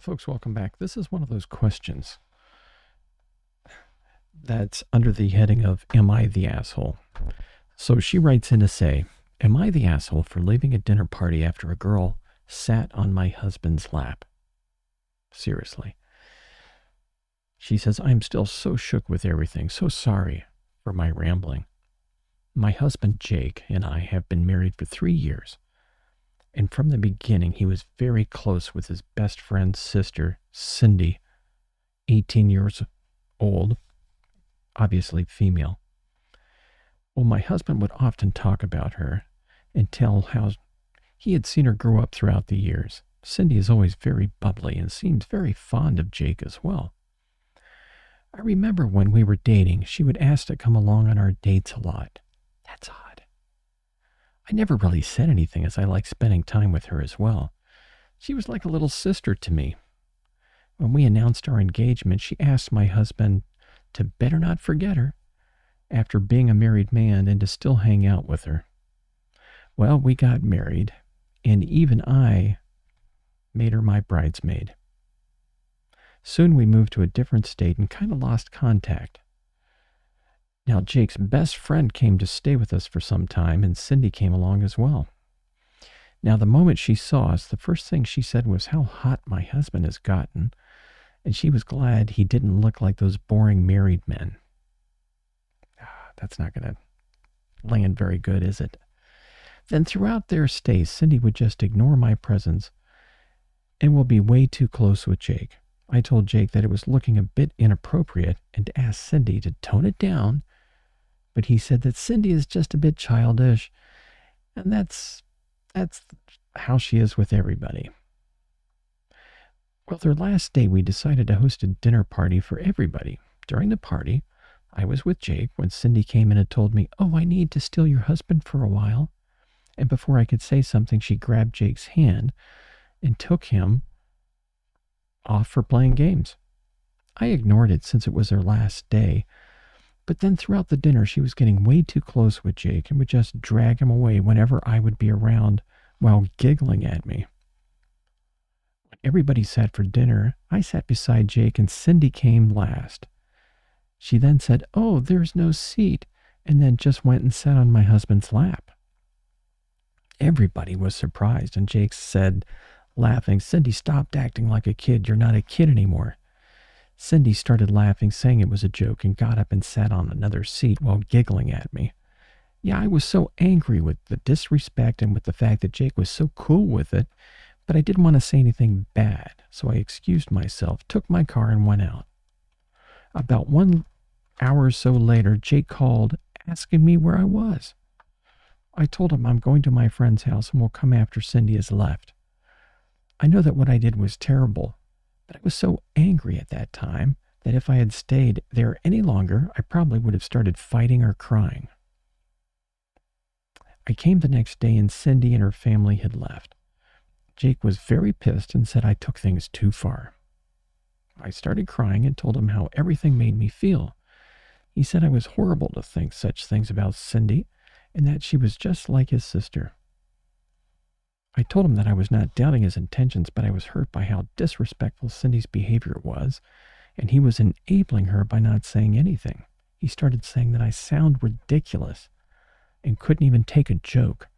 Folks, welcome back. This is one of those questions that's under the heading of Am I the asshole? So she writes in to say, Am I the asshole for leaving a dinner party after a girl sat on my husband's lap? Seriously. She says, I'm still so shook with everything, so sorry for my rambling. My husband, Jake, and I have been married for 3 years. And from the beginning, he was very close with his best friend's sister, Cindy, 18 years old, obviously female. Well, my husband would often talk about her and tell how he had seen her grow up throughout the years. Cindy is always very bubbly and seems very fond of Jake as well. I remember when we were dating, she would ask to come along on our dates a lot. That's odd. I never really said anything as I liked spending time with her as well. She was like a little sister to me. When we announced our engagement, she asked my husband to better not forget her after being a married man and to still hang out with her. Well, we got married, and even I made her my bridesmaid. Soon we moved to a different state and kind of lost contact. Now, Jake's best friend came to stay with us for some time, and Cindy came along as well. Now, the moment she saw us, the first thing she said was how hot my husband has gotten, and she was glad he didn't look like those boring married men. That's not going to land very good, is it? Then throughout their stay, Cindy would just ignore my presence and will be way too close with Jake. I told Jake that it was looking a bit inappropriate and to ask Cindy to tone it down, but he said that Cindy is just a bit childish, and that's how she is with everybody. Well, their last day, we decided to host a dinner party for everybody. During the party, I was with Jake when Cindy came in and told me, "Oh, I need to steal your husband for a while." And before I could say something, she grabbed Jake's hand and took him off for playing games. I ignored it since it was their last day, but then throughout the dinner, she was getting way too close with Jake and would just drag him away whenever I would be around while giggling at me. When everybody sat for dinner, I sat beside Jake and Cindy came last. She then said, "Oh, there's no seat," and then just went and sat on my husband's lap. Everybody was surprised, and Jake said, laughing, "Cindy, stop acting like a kid. You're not a kid anymore." Cindy started laughing, saying it was a joke, and got up and sat on another seat while giggling at me. Yeah, I was so angry with the disrespect and with the fact that Jake was so cool with it, but I didn't want to say anything bad, so I excused myself, took my car, and went out. About 1 hour or so later, Jake called, asking me where I was. I told him I'm going to my friend's house and will come after Cindy has left. I know that what I did was terrible, but I was so angry at that time that if I had stayed there any longer, I probably would have started fighting or crying. I came the next day and Cindy and her family had left. Jake was very pissed and said I took things too far. I started crying and told him how everything made me feel. He said I was horrible to think such things about Cindy and that she was just like his sister. I told him that I was not doubting his intentions, but I was hurt by how disrespectful Cindy's behavior was, and he was enabling her by not saying anything. He started saying that I sound ridiculous and couldn't even take a joke,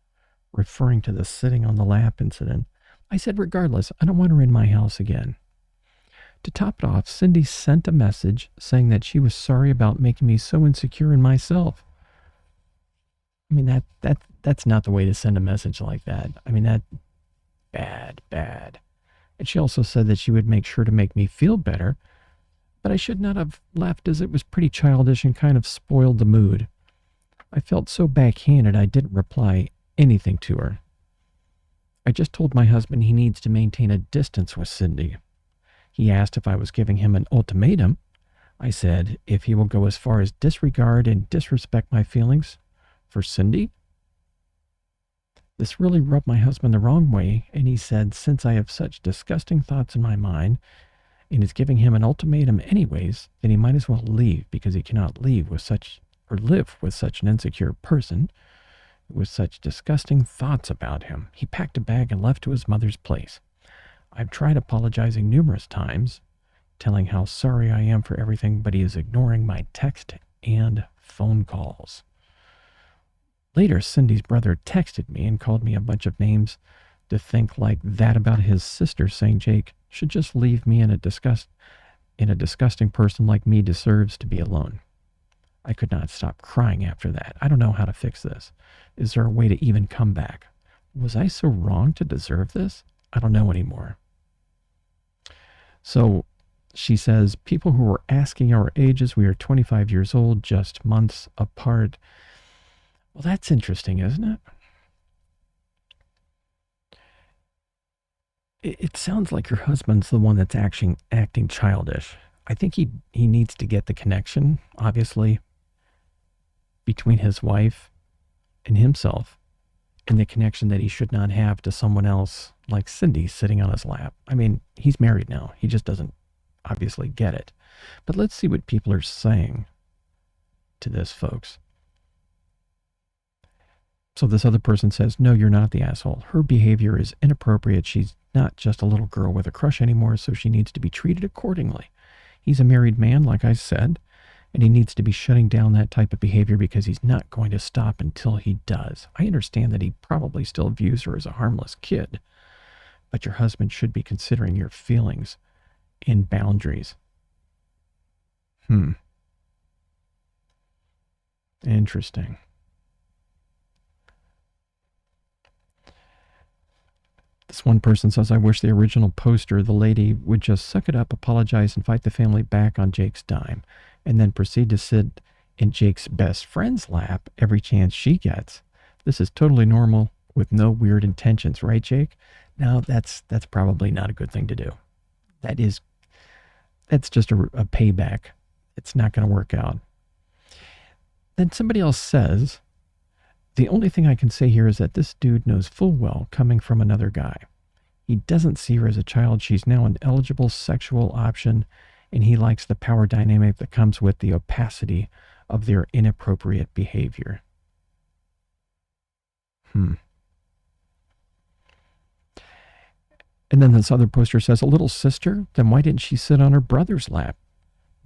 referring to the sitting on the lap incident. I said, regardless, I don't want her in my house again. To top it off, Cindy sent a message saying that she was sorry about making me so insecure in myself. I mean, that's not the way to send a message like that. I mean, that bad. And she also said that she would make sure to make me feel better, but I should not have left as it was pretty childish and kind of spoiled the mood. I felt so backhanded I didn't reply anything to her. I just told my husband he needs to maintain a distance with Cindy. He asked if I was giving him an ultimatum. I said, if he will go as far as disregard and disrespect my feelings for Cindy. This really rubbed my husband the wrong way, and he said, since I have such disgusting thoughts in my mind and is giving him an ultimatum anyways, then he might as well leave, because he cannot live with such an insecure person with such disgusting thoughts about him. He packed a bag and left to his mother's place. I've tried apologizing numerous times, telling how sorry I am for everything, but he is ignoring my text and phone calls. Later, Cindy's brother texted me and called me a bunch of names to think like that about his sister, saying Jake should just leave me in a disgusting person like me deserves to be alone. I could not stop crying after that. I don't know how to fix this. Is there a way to even come back? Was I so wrong to deserve this? I don't know anymore. So she says, people who were asking our ages, we are 25 years old, just months apart. Well, that's interesting, isn't it? It sounds like your husband's the one that's acting childish. I think he needs to get the connection, obviously, between his wife and himself, and the connection that he should not have to someone else like Cindy sitting on his lap. I mean, he's married now. He just doesn't obviously get it. But let's see what people are saying to this, folks. So this other person says, no, you're not the asshole. Her behavior is inappropriate. She's not just a little girl with a crush anymore, so she needs to be treated accordingly. He's a married man, like I said, and he needs to be shutting down that type of behavior because he's not going to stop until he does. I understand that he probably still views her as a harmless kid, but your husband should be considering your feelings and boundaries. Interesting. This one person says, I wish the original poster, the lady, would just suck it up, apologize, and fight the family back on Jake's dime, and then proceed to sit in Jake's best friend's lap every chance she gets. This is totally normal with no weird intentions, right, Jake? Now, that's probably not a good thing to do. That's just a payback. It's not going to work out. Then somebody else says, the only thing I can say here is that this dude knows full well, coming from another guy. He doesn't see her as a child. She's now an eligible sexual option, and he likes the power dynamic that comes with the opacity of their inappropriate behavior. And then this other poster says, a little sister? Then why didn't she sit on her brother's lap?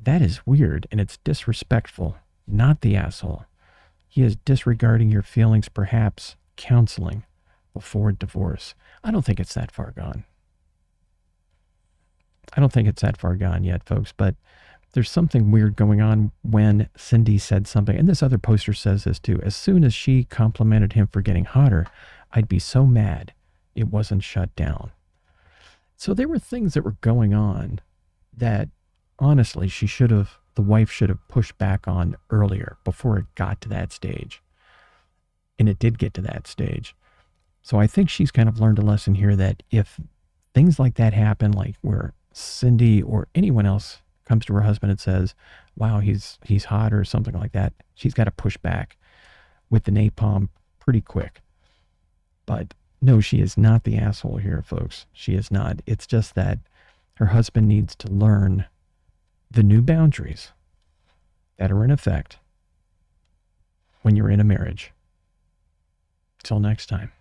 That is weird, and it's disrespectful. Not the asshole. He is disregarding your feelings, perhaps counseling before divorce. I don't think it's that far gone. I don't think it's that far gone yet, folks, but there's something weird going on when Cindy said something, and this other poster says this too. As soon as she complimented him for getting hotter, I'd be so mad it wasn't shut down. So there were things that were going on that, honestly, the wife should have pushed back on earlier before it got to that stage. And it did get to that stage. So I think she's kind of learned a lesson here that if things like that happen, like where Cindy or anyone else comes to her husband and says, wow, he's hot or something like that, she's got to push back with the napalm pretty quick. But no, she is not the asshole here, folks. She is not. It's just that her husband needs to learn the new boundaries that are in effect when you're in a marriage. Till next time.